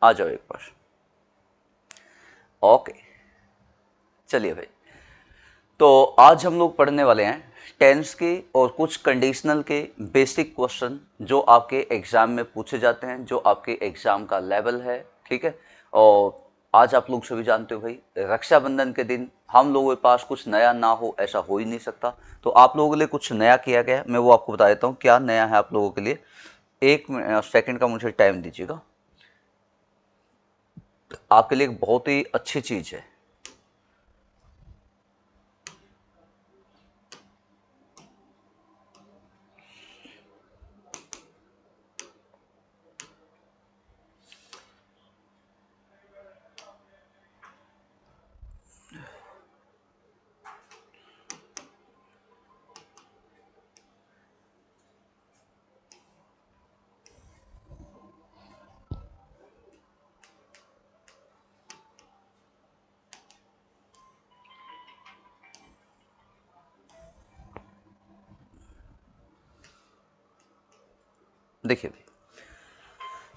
आ जाओ एक बार। ओके, चलिए भाई, तो आज हम लोग पढ़ने वाले हैं टेंस के और कुछ कंडीशनल के बेसिक क्वेश्चन जो आपके एग्जाम में पूछे जाते हैं, जो आपके एग्जाम का लेवल है। ठीक है, और आज आप लोग सभी जानते हो भाई, रक्षाबंधन के दिन हम लोगों के पास कुछ नया ना हो ऐसा हो ही नहीं सकता। तो आप लोगों के लिए कुछ नया किया गया है, मैं वो आपको बता देता हूँ क्या नया है आप लोगों के लिए। एक सेकंड का मुझे टाइम दीजिएगा। आपके लिए एक बहुत ही अच्छी चीज़ है। देखिए,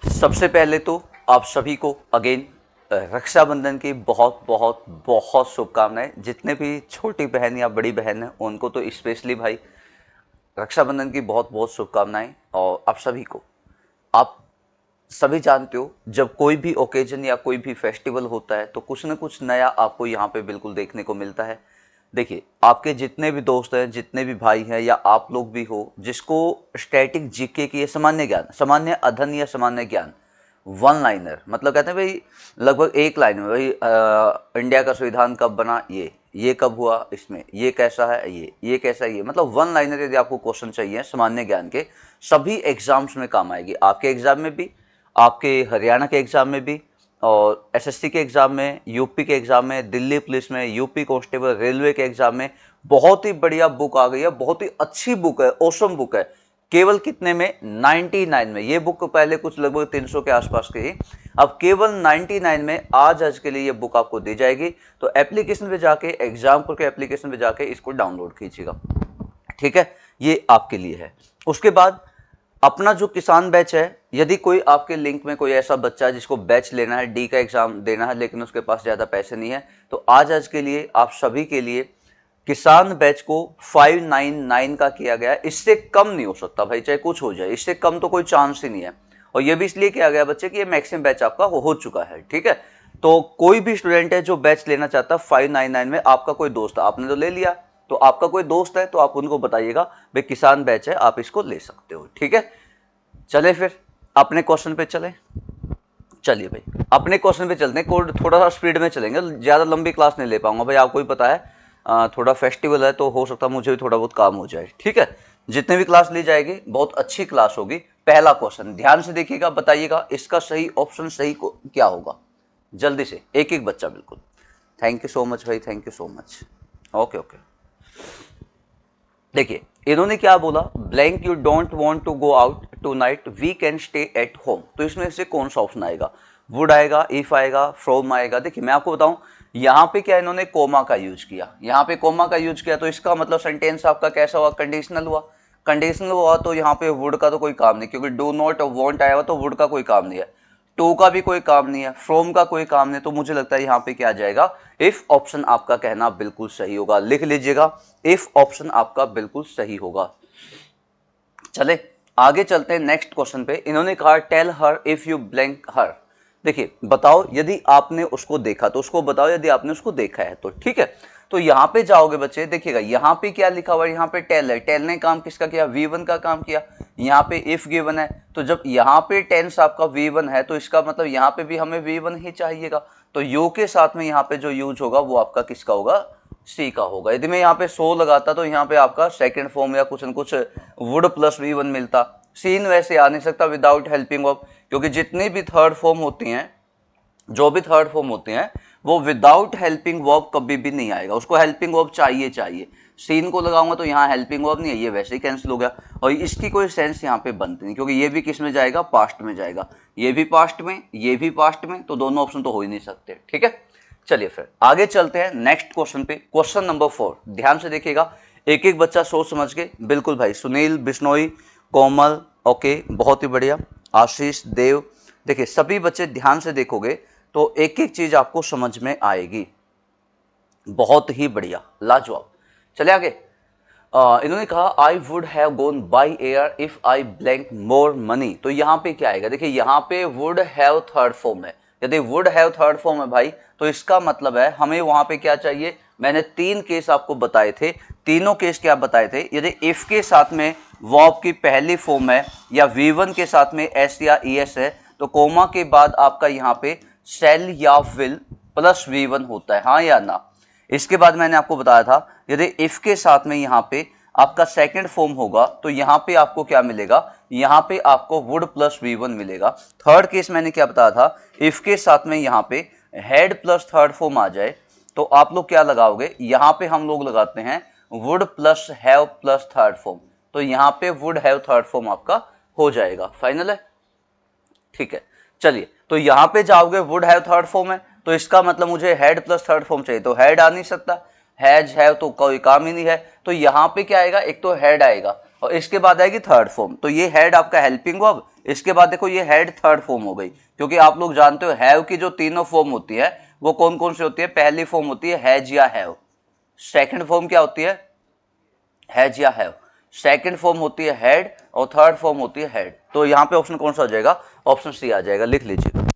सबसे पहले तो आप सभी को अगेन रक्षाबंधन की बहुत बहुत बहुत शुभकामनाएं। जितने भी छोटी बहन या बड़ी बहन हैं उनको तो स्पेशली भाई रक्षाबंधन की बहुत बहुत शुभकामनाएं। और आप सभी को, आप सभी जानते हो जब कोई भी ओकेजन या कोई भी फेस्टिवल होता है तो कुछ न कुछ नया आपको यहाँ पे बिल्कुल देखने को मिलता है। देखिए, आपके जितने भी दोस्त हैं, जितने भी भाई हैं या आप लोग भी हो जिसको स्टैटिक जीके की सामान्य ज्ञान, सामान्य अध्ययन या सामान्य ज्ञान वन लाइनर, मतलब कहते हैं भाई लगभग एक लाइन में, भाई इंडिया का संविधान कब बना, ये कब हुआ, इसमें ये कैसा है, ये कैसा है, ये मतलब वन लाइनर यदि आपको क्वेश्चन चाहिए सामान्य ज्ञान के, सभी एग्जाम्स में काम आएगी। आपके एग्जाम में भी, आपके हरियाणा के एग्जाम में भी, और एसएससी के एग्जाम में, यूपी के एग्जाम में, दिल्ली पुलिस में, यूपी कांस्टेबल, रेलवे के एग्जाम में बहुत ही बढ़िया बुक आ गई है, बहुत ही अच्छी बुक है, ऑसम बुक है। केवल कितने में? 99 में। ये बुक पहले कुछ लगभग 300 के आसपास की थी, अब केवल 99 में आज के लिए ये बुक आपको दी जाएगी। तो एप्लीकेशन पे जाके, एग्जाम के एप्लीकेशन पे जाके इसको डाउनलोड कीजिएगा। ठीक है, ये आपके लिए है। उसके बाद अपना जो किसान बैच है, यदि कोई आपके लिंक में कोई ऐसा बच्चा है जिसको बैच लेना है, डी का एग्जाम देना है, लेकिन उसके पास ज़्यादा पैसे नहीं है, तो आज के लिए आप सभी के लिए किसान बैच को 599 का किया गया है। इससे कम नहीं हो सकता भाई, चाहे कुछ हो जाए, इससे कम तो कोई चांस ही नहीं है। और ये भी इसलिए किया गया बच्चे कि ये मैक्सिमम बैच आपका हो चुका है। ठीक है, तो कोई भी स्टूडेंट है जो बैच लेना चाहता है 599 में, आपका कोई दोस्त, आपने तो ले लिया, तो आपका कोई दोस्त है तो आप उनको बताइएगा भाई किसान बैच है, आप इसको ले सकते हो। ठीक है, चले फिर अपने क्वेश्चन पे चले। चलिए भाई, अपने क्वेश्चन पे चलते हैं, थोड़ा सा स्पीड में चलेंगे, ज़्यादा लंबी क्लास नहीं ले पाऊंगा भाई, आपको ही पता है थोड़ा फेस्टिवल है तो हो सकता है मुझे भी थोड़ा बहुत काम हो जाए। ठीक है, जितने भी क्लास ली जाएगी बहुत अच्छी क्लास होगी। पहला क्वेश्चन ध्यान से देखिएगा, बताइएगा इसका सही ऑप्शन सही को क्या होगा। जल्दी से एक एक बच्चा, बिल्कुल। थैंक यू सो मच भाई, thank you so much. Okay okay, देखिए इन्होंने क्या बोला, blank you don't want to go out tonight, we can stay at home. तो इसमें से कौन सा ऑप्शन आएगा? वुड आएगा, इफ आएगा, फ्रॉम आएगा। देखिए मैं आपको बताऊं, यहाँ पे क्या इन्होंने कोमा का यूज किया, यहाँ पे कोमा का यूज किया, तो इसका मतलब सेंटेंस आपका कैसा हुआ? कंडीशनल हुआ। कंडीशनल हुआ तो यहाँ पे वुड का तो कोई काम नहीं, क्योंकि डू नॉट और वॉन्ट आया हुआ, तो वुड का कोई काम नहीं है, टू का भी कोई काम नहीं है, फ्रॉम का कोई काम नहीं। तो मुझे लगता है यहाँ पे क्या आ जाएगा? इफ ऑप्शन आपका कहना बिल्कुल सही होगा, लिख लीजिएगा, इफ ऑप्शन आपका बिल्कुल सही होगा। चले आगे चलते हैं नेक्स्ट क्वेश्चन पे। इन्होंने कहा tell her if you blank her. देखिए बताओ यदि आपने उसको देखा, तो उसको बताओ यदि आपने उसको देखा है तो। ठीक है, तो यहां पे जाओगे बच्चे, देखिएगा यहां पे क्या लिखा हुआ है, यहाँ पे टेल है, टेल ने काम किसका किया? V1 का काम किया। यहाँ पे इफ गिवन है, तो जब यहाँ पे टेंस आपका V1 है तो इसका मतलब यहाँ पे भी हमें V1 ही चाहिएगा। तो यू के साथ में यहाँ पे जो यूज होगा वो आपका किसका होगा? सी का होगा। यदि मैं यहाँ पे सो लगाता तो यहाँ पे आपका सेकंड फॉर्म या कुछ न कुछ वुड प्लस V1 मिलता। सीन वैसे आ नहीं सकता विदाउट हेल्पिंग ऑफ, क्योंकि जितनी भी थर्ड फॉर्म होती हैं, जो भी थर्ड फॉर्म होते हैं, वो विदाउट हेल्पिंग वर्ब कभी भी नहीं आएगा, उसको हेल्पिंग वर्ब चाहिए चाहिए। सीन को लगाऊंगा तो यहाँ हेल्पिंग वर्ब नहीं है, ये वैसे ही कैंसिल हो गया, और इसकी कोई सेंस यहाँ पे बनती नहीं, क्योंकि ये भी किस में जाएगा? पास्ट में जाएगा, ये भी पास्ट में, ये भी पास्ट में, तो दोनों ऑप्शन तो हो ही नहीं सकते। ठीक है, चलिए फिर आगे चलते हैं नेक्स्ट क्वेश्चन पे। क्वेश्चन नंबर 4, ध्यान से देखिएगा, एक एक बच्चा सोच समझ के, बिल्कुल भाई। सुनील, बिश्नोई, कोमल, ओके बहुत ही बढ़िया, आशीष, देव, देखिए सभी बच्चे ध्यान से देखोगे तो एक एक चीज आपको समझ में आएगी। बहुत ही बढ़िया, लाजवाब। चले आगे। इन्होंने कहा I would have gone by air if I blank more money. तो यहाँ पे क्या आएगा, देखिए यहाँ पे वुड हैव थर्ड फॉर्म है। यदि वुड हैव थर्ड फॉर्म है भाई, तो इसका मतलब है हमें वहां पे क्या चाहिए। मैंने 3 केस आपको बताए थे, तीनों केस क्या बताए थे। यदि इफ के साथ में वर्ब की पहली फॉर्म है या V1 के साथ में एस या ES है, तो कोमा के बाद आपका यहाँ पे शैल या विल प्लस V1 होता है, हाँ या ना। इसके बाद मैंने आपको बताया था यदि इफ के साथ में यहाँ पे आपका सेकंड फॉर्म होगा तो यहाँ पे आपको क्या मिलेगा, यहाँ पे आपको वुड प्लस V1 मिलेगा। थर्ड केस मैंने क्या बताया था, इफ के साथ में यहाँ पे हेड प्लस थर्ड फॉर्म आ जाए तो आप लोग क्या लगाओगे, यहाँ पे हम लोग लगाते हैं would plus have plus third form. तो यहाँ पे वुड हैव थर्ड फॉर्म आपका हो जाएगा। फाइनल है, ठीक है। चलिए तो यहां पे जाओगे वुड हैव थर्ड फॉर्म है, तो इसका मतलब मुझे हेड प्लस थर्ड फॉर्म चाहिए, तो हेड आ नहीं सकता, हैज हैव तो कोई काम ही नहीं है। तो यहां पे क्या आएगा, एक तो हेड आएगा और इसके बाद आएगी थर्ड फॉर्म। तो ये हेड आपका हेल्पिंग वर्ब, इसके बाद देखो ये हेड थर्ड फॉर्म हो गई। क्योंकि आप लोग जानते हो हैव की जो तीनों फॉर्म होती है वो कौन कौन सी होती है। पहली फॉर्म होती है हैज या हैव, सेकंड फॉर्म क्या होती है, हैज या हैव, सेकंड फॉर्म होती है हेड और थर्ड फॉर्म होती है हेड। तो यहाँ पे ऑप्शन कौन सा हो जाएगा, ऑप्शन सी आ जाएगा, लिख लीजिएगा।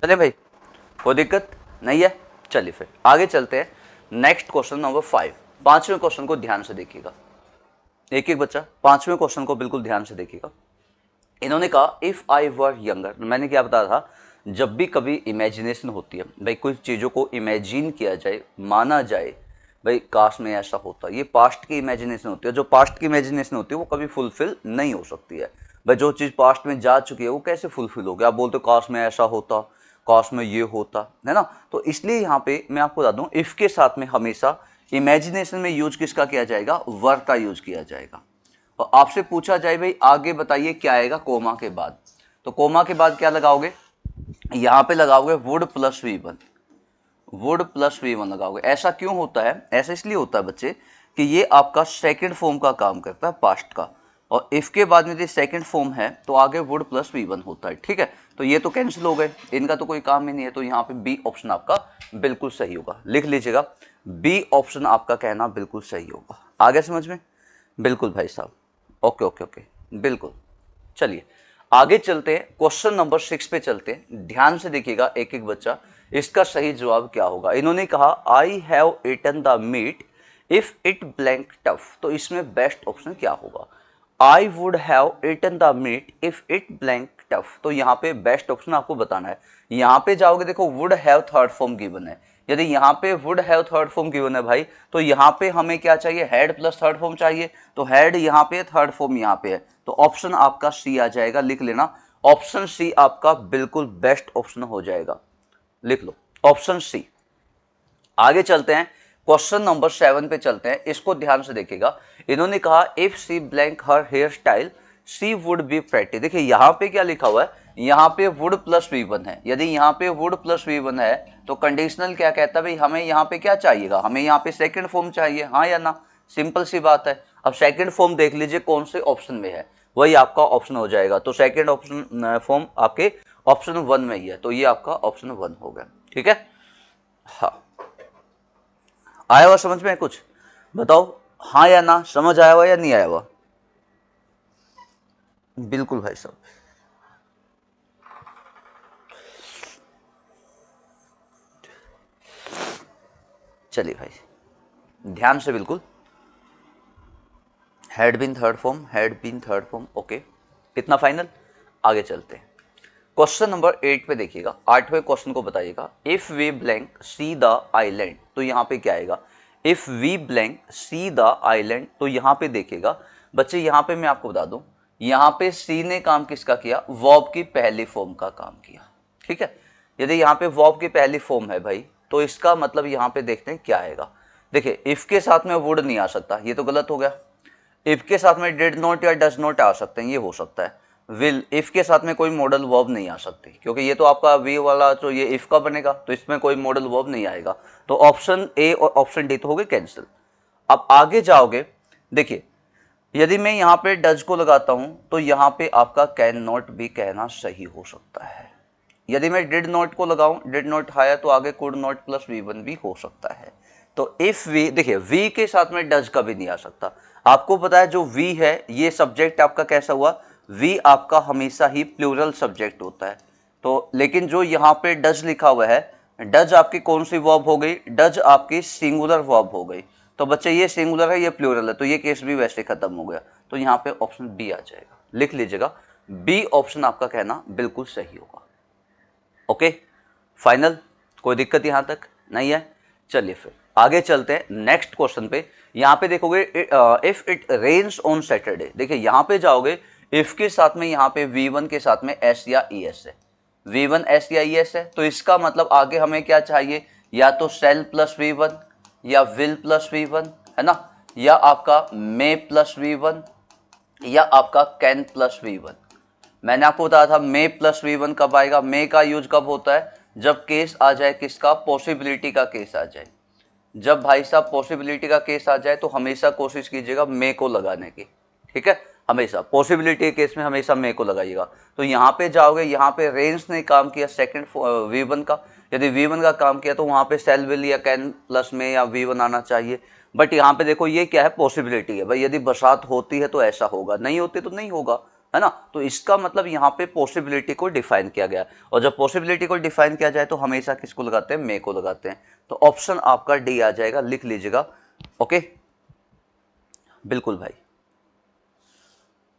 चले भाई, कोई दिक्कत नहीं है। चलिए फिर आगे चलते हैं। नेक्स्ट क्वेश्चन नंबर 5, पांचवें क्वेश्चन को ध्यान से देखिएगा। एक एक बच्चा पांचवें क्वेश्चन को बिल्कुल ध्यान से देखिएगा। इन्होंने कहा इफ आई वर यंगर, मैंने क्या बताया था, जब भी कभी इमेजिनेशन होती है भाई, कुछ चीज़ों को इमेजिन किया जाए, माना जाए भाई काश में ऐसा होता, ये पास्ट की इमेजिनेशन होती है। जो पास्ट की इमेजिनेशन होती है वो कभी फुलफिल नहीं हो सकती है भाई। जो चीज़ पास्ट में जा चुकी है वो कैसे फुलफिल होगी। आप बोलते हो काश में ऐसा होता, काश में ये होता, है ना। तो इसलिए यहाँ पे मैं आपको बता दूं, इफ के साथ में हमेशा इमेजिनेशन में यूज किसका किया जाएगा, वर का यूज किया जाएगा। और आपसे पूछा जाए भाई आगे बताइए क्या आएगा कोमा के बाद, तो कोमा के बाद क्या लगाओगे, यहां पे लगाओगे would plus V1, would plus V1 लगाओगे। ऐसा क्यों होता है, ऐसा इसलिए होता है बच्चे कि ये आपका सेकंड फॉर्म का काम करता है पास्ट का, और इफ के बाद में यदि सेकंड फॉर्म है तो आगे वुड प्लस V1 होता है, ठीक है। तो ये तो कैंसिल हो गए, इनका तो कोई काम ही नहीं है। तो यहाँ पे बी ऑप्शन आपका बिल्कुल सही होगा, लिख लीजिएगा बी ऑप्शन आपका कहना बिल्कुल सही होगा। आगे समझ में, बिल्कुल भाई साहब, ओके ओके ओके, बिल्कुल। चलिए आगे चलते हैं, क्वेश्चन नंबर 6 पे चलते हैं। ध्यान से देखिएगा एक एक बच्चा, इसका सही जवाब क्या होगा। इन्होंने कहा I have eaten the meat if it blank tough. तो इसमें बेस्ट ऑप्शन क्या होगा, I would have eaten the meat if it blank tough. तो यहाँ पे बेस्ट ऑप्शन आपको बताना है। यहाँ पे जाओगे, देखो would have third form given है। यदि यहाँ पे would have third form given है भाई, तो यहाँ पे हमें क्या चाहिए, हेड प्लस थर्ड फॉर्म चाहिए। तो हेड यहाँ पे, थर्ड फॉर्म यहाँ पे है, तो ऑप्शन आपका सी आ जाएगा, लिख लेना। ऑप्शन सी आपका बिल्कुल बेस्ट ऑप्शन हो जाएगा, लिख लो ऑप्शन सी। आगे चलते हैं, क्वेश्चन नंबर 7 पे चलते हैं। इसको ध्यान से देखिएगा। इन्होंने कहा if she blank her hair style she would be pretty. देखिए यहाँ पे क्या लिखा हुआ है, यहाँ पे वुड प्लस V1 है। यदि यहाँ पे वुड प्लस V1 है तो कंडीशनल क्या कहता है भाई, हमें यहाँ पे क्या चाहिएगा, हमें यहाँ पे सेकंड फॉर्म चाहिए, हाँ या ना। सिंपल सी बात है। अब सेकंड फॉर्म देख लीजिए कौन से ऑप्शन में है, वही आपका ऑप्शन हो जाएगा। तो सेकंड ऑप्शन फॉर्म आपके ऑप्शन 1 में ही है, तो ये आपका ऑप्शन 1 हो गया, ठीक है। हाँ, आया हुआ समझ में कुछ, बताओ हाँ या ना, समझ आया हुआ या नहीं आया हुआ। बिल्कुल भाई साहब, चलिए भाई ध्यान से बिल्कुल। Had been third form, had been third form, okay, इतना फाइनल। आगे चलते हैं, क्वेश्चन नंबर 8 पे देखिएगा। 8वें क्वेश्चन को बताइएगा if we blank see the island. तो यहाँ पे क्या आएगा, if we blank see the island. तो यहाँ पे देखिएगा बच्चे, यहाँ पे मैं आपको बता दूं, यहाँ पे सी ने काम किसका किया, वर्ब की पहली फॉर्म का काम किया, ठीक है। यदि यहाँ पे वर्ब की पहली फॉर्म है भाई, तो इसका मतलब यहाँ पे देखते हैं क्या आएगा। देखिए इफ के साथ में वुड नहीं आ सकता, ये तो गलत हो गया। इफ के साथ में डिड नॉट या डज नॉट आ सकते हैं, ये हो सकता है। विल, इफ के साथ में कोई मॉडल वर्ब नहीं आ सकती, क्योंकि ये तो आपका वी वाला जो ये इफ का बनेगा, तो इसमें कोई मॉडल वर्ब नहीं आएगा। तो ऑप्शन ए और ऑप्शन डी तो हो गए कैंसिल। अब आगे जाओगे, देखिए यदि मैं यहाँ पे डज को लगाता हूं तो यहाँ पे आपका कैन नॉट भी कहना सही हो सकता है। यदि मैं डिड नॉट को लगाऊं, डिड नॉट आया तो आगे could not plus V one भी हो सकता है। तो इफ वी, देखिए वी के साथ में डज का भी नहीं आ सकता। आपको पता है जो वी है ये सब्जेक्ट आपका कैसा हुआ, वी आपका हमेशा ही प्लूरल सब्जेक्ट होता है। तो लेकिन जो यहाँ पे डज लिखा हुआ है, डज आपकी कौन सी वर्ब हो गई, डज आपकी सिंगुलर वर्ब हो गई। तो बच्चे ये सिंगुलर है ये प्लूरल है, तो ये केस भी वैसे खत्म हो गया। तो यहाँ पे ऑप्शन बी आ जाएगा, लिख लीजिएगा बी ऑप्शन आपका कहना बिल्कुल सही होगा। ओके फाइनल, कोई दिक्कत यहां तक नहीं है। चलिए फिर आगे चलते हैं नेक्स्ट क्वेश्चन पे। यहां पे देखोगे if it rains on Saturday, देखिए यहां पे जाओगे, इफ के साथ में यहां पे V1 के साथ में एस या ई एस है, V1 एस या ई एस है, तो इसका मतलब आगे हमें क्या चाहिए, या तो सेल प्लस V1 या विल प्लस V1, है ना, या आपका मे प्लस V1 या आपका कैन प्लस V1। मैंने आपको बताया था मे प्लस V1 कब आएगा, मे का यूज कब होता है, जब केस आ जाए किसका, पॉसिबिलिटी का केस आ जाए। जब भाई साहब पॉसिबिलिटी का केस आ जाए तो हमेशा कोशिश कीजिएगा मे को लगाने की, ठीक है, हमेशा पॉसिबिलिटी के केस में हमेशा मे को लगाइएगा। तो यहाँ पे जाओगे, यहाँ पे रेंज ने काम किया सेकंड V1 का, यदि V1 का काम किया तो वहाँ पे सेल विल या कैन प्लस में या V1 आना चाहिए। बट यहाँ पे देखो ये क्या है, पॉसिबिलिटी है भाई, यदि बरसात होती है तो ऐसा होगा, नहीं होती तो नहीं होगा, है ना। तो इसका मतलब यहाँ पे पॉसिबिलिटी को डिफाइन किया गया, और जब पॉसिबिलिटी को डिफाइन किया जाए तो हमेशा किसको लगाते हैं, मे को लगाते हैं। तो ऑप्शन आपका डी आ जाएगा, लिख लीजिएगा। ओके बिल्कुल भाई,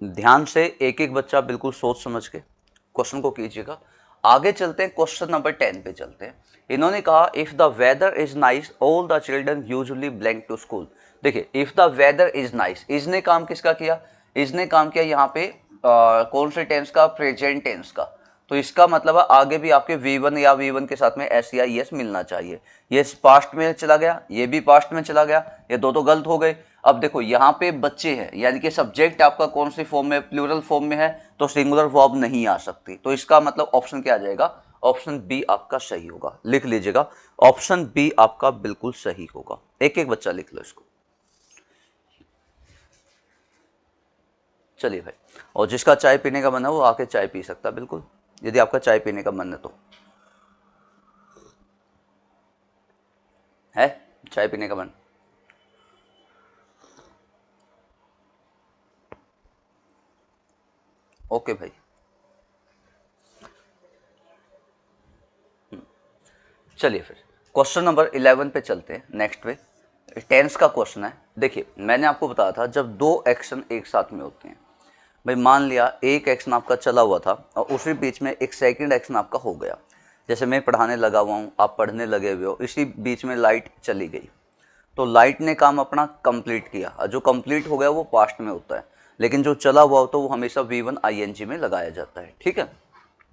ध्यान से एक एक बच्चा बिल्कुल सोच समझ के क्वेश्चन को कीजिएगा। आगे चलते हैं, क्वेश्चन नंबर 10 पे चलते हैं। इन्होंने कहा if the weather is nice all the children usually blank to school. देखिए if the weather is nice, इसने काम किसका किया, इसने काम किया यहाँ पे कौन से टेंस का, प्रेजेंट टेंस का। तो इसका मतलब है आगे भी आपके V1 या V1 के साथ में एस या ES मिलना चाहिए। ये पास्ट में चला गया, ये भी पास्ट में चला गया, ये दो तो गलत हो गए। अब देखो यहाँ पे बच्चे हैं, यानी कि सब्जेक्ट आपका कौन सी फॉर्म में, प्लूरल फॉर्म में है, तो सिंगुलर वर्ब नहीं आ सकती। तो इसका मतलब ऑप्शन क्या आ जाएगा, ऑप्शन बी आपका सही होगा, लिख लीजिएगा ऑप्शन बी आपका बिल्कुल सही होगा। एक एक बच्चा लिख लो इसको। चलिए भाई, और जिसका चाय पीने का मन है वो आके चाय पी सकता है बिल्कुल, यदि आपका चाय पीने का मन है तो, है चाय पीने का मन। ओके भाई, चलिए फिर क्वेश्चन नंबर 11 पे चलते हैं, नेक्स्ट पे टेंस का क्वेश्चन है। देखिए मैंने आपको बताया था जब दो एक्शन एक साथ में होते हैं, भाई मान लिया एक एक्शन आपका चला हुआ था और उसी बीच में एक सेकंड एक्शन आपका हो गया, जैसे मैं पढ़ाने लगा हुआ हूँ, आप पढ़ने लगे हुए हो, इसी बीच में लाइट चली गई, तो लाइट ने काम अपना कंप्लीट किया, और जो कंप्लीट हो गया वो पास्ट में होता है, लेकिन जो चला हुआ होता है वो हमेशा V1 ING में लगाया जाता है, ठीक है।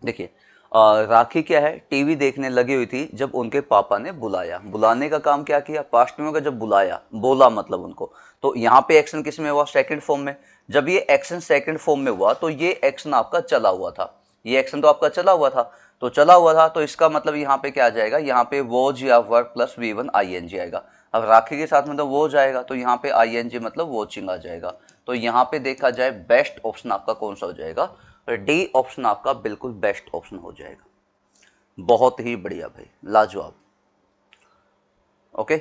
देखिए राखी क्या है, टीवी देखने लगी हुई थी जब उनके पापा ने बुलाया, बुलाने का काम क्या किया, पास्ट में होगा, जब बुलाया, बोला मतलब उनको। तो यहाँ पे एक्शन किस में हुआ, सेकंड फॉर्म में। जब ये एक्शन सेकंड फॉर्म में हुआ तो ये एक्शन आपका चला हुआ था, ये एक्शन तो आपका चला हुआ था, तो चला हुआ था, तो इसका मतलब यहाँ पे क्या आ जाएगा, यहाँ पे वॉज या वर्क प्लस V1 ING आएगा। अब राखी के साथ में तो वो जाएगा, तो यहाँ पे ING मतलब वॉचिंग आ जाएगा। तो यहाँ पे देखा जाए बेस्ट ऑप्शन आपका कौन सा हो जाएगा, डी ऑप्शन आपका बिल्कुल बेस्ट ऑप्शन हो जाएगा। बहुत ही बढ़िया भाई, लाजवाब। ओके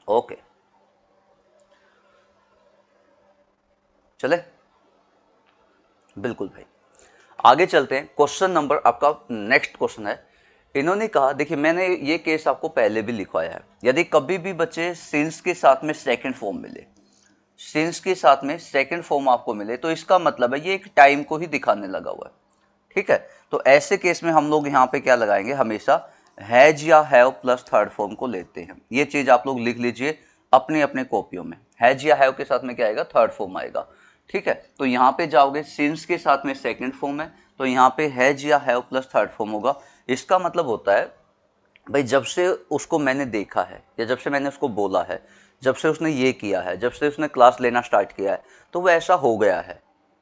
ओके चले, बिल्कुल भाई। आगे चलते हैं, क्वेश्चन नंबर आपका नेक्स्ट क्वेश्चन है। इन्होंने कहा, देखिए मैंने ये केस आपको पहले भी लिखवाया है, यदि कभी भी बच्चे सिंस के साथ में सेकंड फॉर्म मिले, सिंस के साथ में सेकंड फॉर्म आपको मिले, तो इसका मतलब है ये एक टाइम को ही दिखाने लगा हुआ है, ठीक है। तो ऐसे केस में हम लोग यहाँ पे क्या लगाएंगे, हमेशा हैज या हैव प्लस थर्ड फॉर्म को लेते हैं। ये चीज आप लोग लिख लीजिए अपने अपने कॉपियों में, हैज या हैव के साथ में क्या आएगा, थर्ड फॉर्म आएगा, ठीक है। तो यहाँ पे जाओगे, सिंस के साथ में सेकंड फॉर्म है, तो यहाँ पे हैज या हैव प्लस थर्ड फॉर्म होगा। इसका मतलब होता है भाई जब से उसको मैंने देखा है या जब से मैंने उसको बोला है, जब से उसने ये किया है, जब से उसने क्लास लेना स्टार्ट किया है, तो वह ऐसा हो गया है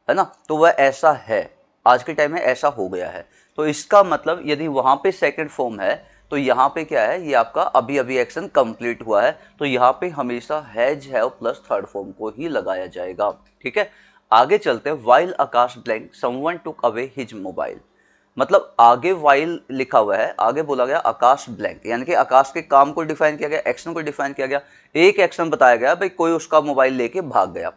ना, तो वह ऐसा है, आज के टाइम में ऐसा हो गया है। तो इसका मतलब यदि वहां पे सेकंड फॉर्म है तो यहाँ पे क्या है, ये आपका अभी अभी एक्शन कंप्लीट हुआ है, तो यहाँ पे हमेशा has have plus third form को ही लगाया जाएगा। ठीक है, आगे चलते हैं। While Akash blank someone took away his mobile, मतलब आगे वाइल लिखा हुआ है, आगे बोला गया आकाश ब्लैंक, यानी कि आकाश के काम को डिफाइन किया गया, एक्शन को डिफाइन किया गया। एक एक्शन बताया गया भाई कोई उसका मोबाइल लेके भाग गया।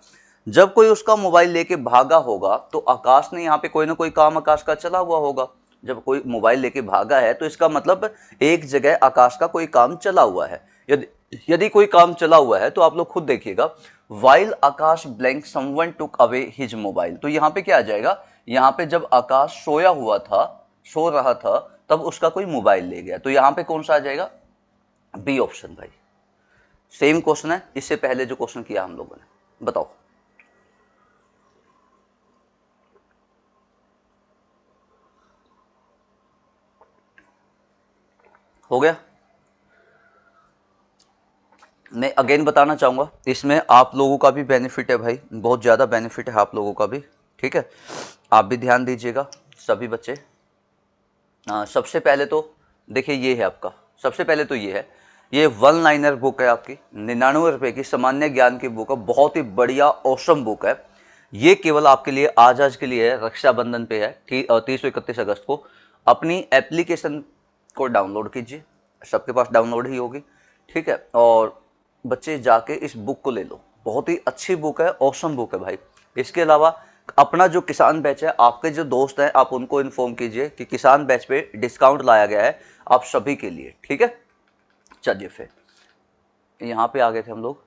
जब कोई उसका मोबाइल लेके भागा होगा तो आकाश ने यहाँ पे कोई ना कोई काम आकाश का चला हुआ होगा। जब कोई मोबाइल लेके भागा है तो इसका मतलब एक जगह आकाश का कोई काम चला हुआ है। यदि यदि कोई काम चला हुआ है तो आप लोग खुद देखिएगा, while Akash blank someone took away his mobile, तो यहाँ पे क्या आ जाएगा, यहाँ पे जब आकाश सोया हुआ था, सो रहा था, तब उसका कोई मोबाइल ले गया, तो यहाँ पे कौन सा आ जाएगा, बी ऑप्शन भाई। सेम क्वेश्चन है इससे पहले जो क्वेश्चन किया हम लोगों ने, बताओ। हो गया। मैं अगेन बताना चाहूंगा, इसमें आप लोगों का भी बेनिफिट है भाई, बहुत ज़्यादा बेनिफिट है आप लोगों का भी। ठीक है, आप भी ध्यान दीजिएगा सभी बच्चे। सबसे पहले तो देखिए ये है आपका, सबसे पहले तो ये है, ये वन लाइनर बुक है आपकी, 99 रुपये की सामान्य ज्ञान की बुक है, बहुत ही बढ़िया औसम बुक है। ये केवल आपके लिए आज के लिए है, रक्षाबंधन पे है 30 से 31 अगस्त को। अपनी एप्लीकेशन को डाउनलोड कीजिए, सबके पास डाउनलोड ही होगी। ठीक है, और बच्चे जाके इस बुक को ले लो, बहुत ही अच्छी बुक है, औसम बुक है भाई। इसके अलावा अपना जो किसान बैच है, आपके जो दोस्त हैं आप उनको इन्फॉर्म कीजिए कि किसान बैच पे डिस्काउंट लाया गया है आप सभी के लिए। ठीक है, चलिए फिर यहाँ पे आ गए थे हम लोग,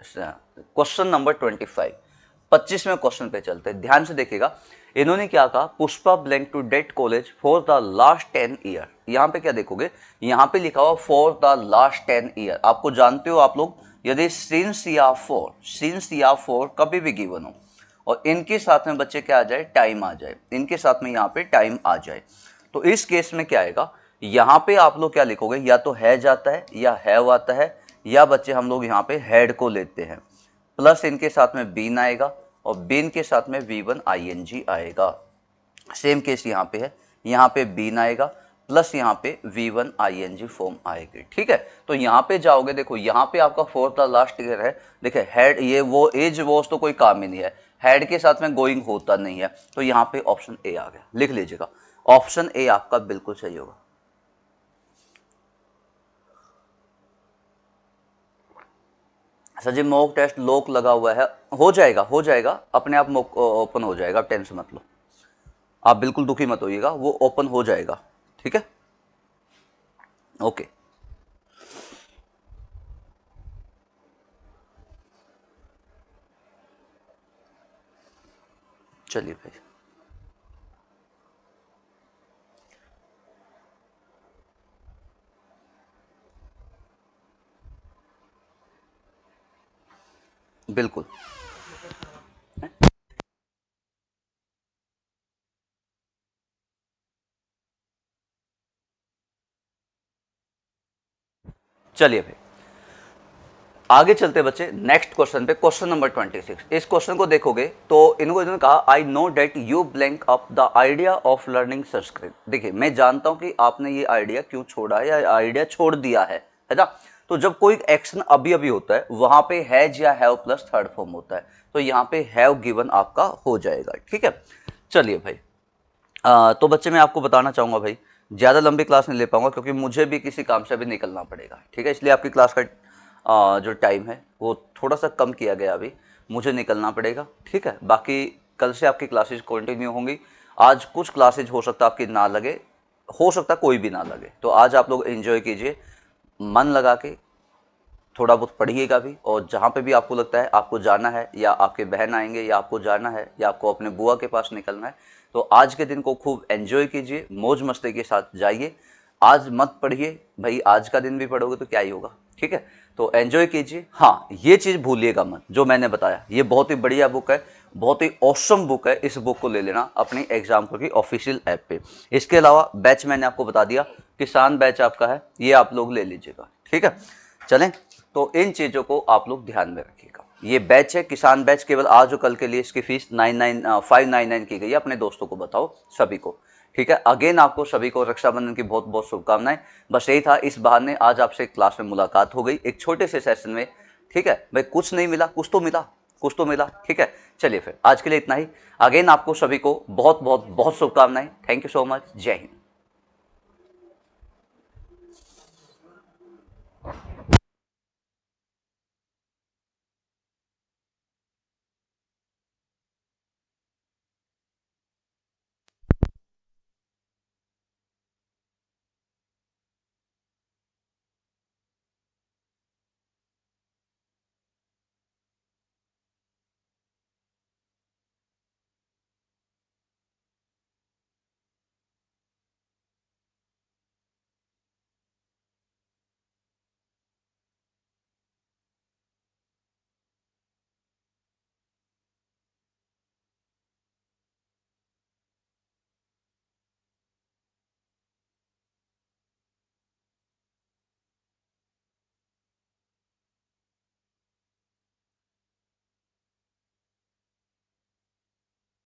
क्वेश्चन नंबर 25वें क्वेश्चन पे चलते हैं। ध्यान से देखिएगा, इन्होंने क्या कहा, Pushpa blank to date college for the last 10 year. यहाँ पे क्या देखोगे, यहाँ पे लिखा हुआ फॉर द लास्ट 10 ईयर। आपको जानते हो आप लोग, यदि सिंस या फॉर कभी भी गिवन हो और इनके साथ में बच्चे क्या आ जाए, टाइम आ जाए, इनके साथ में यहाँ पे टाइम आ जाए, तो इस केस में क्या आएगा, यहाँ पे आप लोग क्या लिखोगे, या तो है जाता है या हैव आता है, या बच्चे हम लोग यहाँ पे हेड को लेते हैं, प्लस इनके साथ में बीन आएगा और बीन के साथ में V1 ING आएगा। सेम केस यहाँ पे है, यहाँ पे बीन आएगा प्लस यहाँ पे V1 ING फॉर्म आएगी। ठीक है, तो यहाँ पे जाओगे, देखो यहाँ पे आपका फोर्थ द लास्ट ईयर है, देखिए हेड, ये वो एज वॉज तो कोई काम ही नहीं है, हेड के साथ में गोइंग होता नहीं है, तो यहाँ पे ऑप्शन ए आ गया, लिख लीजिएगा, ऑप्शन ए आपका बिल्कुल सही होगा। सर जी मॉक टेस्ट लॉक लगा हुआ है, हो जाएगा अपने आप, मॉक ओपन हो जाएगा, आप टेंशन मत लो, आप बिल्कुल दुखी मत होइएगा, वो ओपन हो जाएगा। ठीक है, ओके, चलिए भाई। बिल्कुल, चलिए भाई आगे चलते बच्चे नेक्स्ट क्वेश्चन पे, क्वेश्चन नंबर 26। इस क्वेश्चन को देखोगे तो इन्होंने कहा, I know that you blank up the idea of learning Sanskrit. देखिए मैं जानता हूं कि आपने ये आइडिया क्यों छोड़ा है या आइडिया छोड़ दिया है ना। तो जब कोई एक्शन अभी अभी होता है वहां पे हैज या हैव प्लस थर्ड फॉर्म होता है, तो यहाँ पे हैव गिवन आपका हो जाएगा। ठीक है, चलिए भाई, तो बच्चे मैं आपको बताना चाहूंगा भाई, ज़्यादा लंबी क्लास नहीं ले पाऊंगा क्योंकि मुझे भी किसी काम से अभी निकलना पड़ेगा। ठीक है, इसलिए आपकी क्लास का जो टाइम है वो थोड़ा सा कम किया गया, अभी मुझे निकलना पड़ेगा। ठीक है, बाकी कल से आपकी क्लासेज कंटिन्यू होंगी। आज कुछ क्लासेज हो सकता आपकी ना लगे, हो सकता कोई भी ना लगे, तो आज आप लोग एंजॉय कीजिए, मन लगा के थोड़ा बहुत पढ़िएगा भी, और जहाँ पे भी आपको लगता है आपको जाना है, या आपके बहन आएंगे, या आपको जाना है, या आपको अपने बुआ के पास निकलना है, तो आज के दिन को खूब एंजॉय कीजिए, मौज मस्ती के साथ जाइए। आज मत पढ़िए भाई, आज का दिन भी पढ़ोगे तो क्या ही होगा। ठीक है, तो एंजॉय कीजिए। हाँ, ये चीज़ भूलिएगा मत, जो मैंने बताया, ये बहुत ही बढ़िया बुक है, बहुत ही ऑसम बुक है, इस बुक को ले लेना अपनी एग्जाम्पल की ऑफिशियल ऐप पे। इसके अलावा बैच मैंने आपको बता दिया, किसान बैच आपका है, ये आप लोग ले लीजिएगा, ठीक है। चलें, तो इन चीज़ों को आप लोग ध्यान में रखिएगा। ये बैच है किसान बैच, केवल आज और कल के लिए इसकी फीस 599 की गई है। अपने दोस्तों को बताओ सभी को, ठीक है। अगेन आपको सभी को रक्षाबंधन की बहुत बहुत शुभकामनाएं। बस यही था, इस बहाने आज आपसे क्लास में मुलाकात हो गई एक छोटे से सेशन में, ठीक है भाई। कुछ नहीं मिला, कुछ तो मिला, कुछ तो मिला, ठीक है। चलिए फिर आज के लिए इतना ही। अगेन आपको सभी को बहुत बहुत बहुत शुभकामनाएं। Thank you so much. जय हिंद।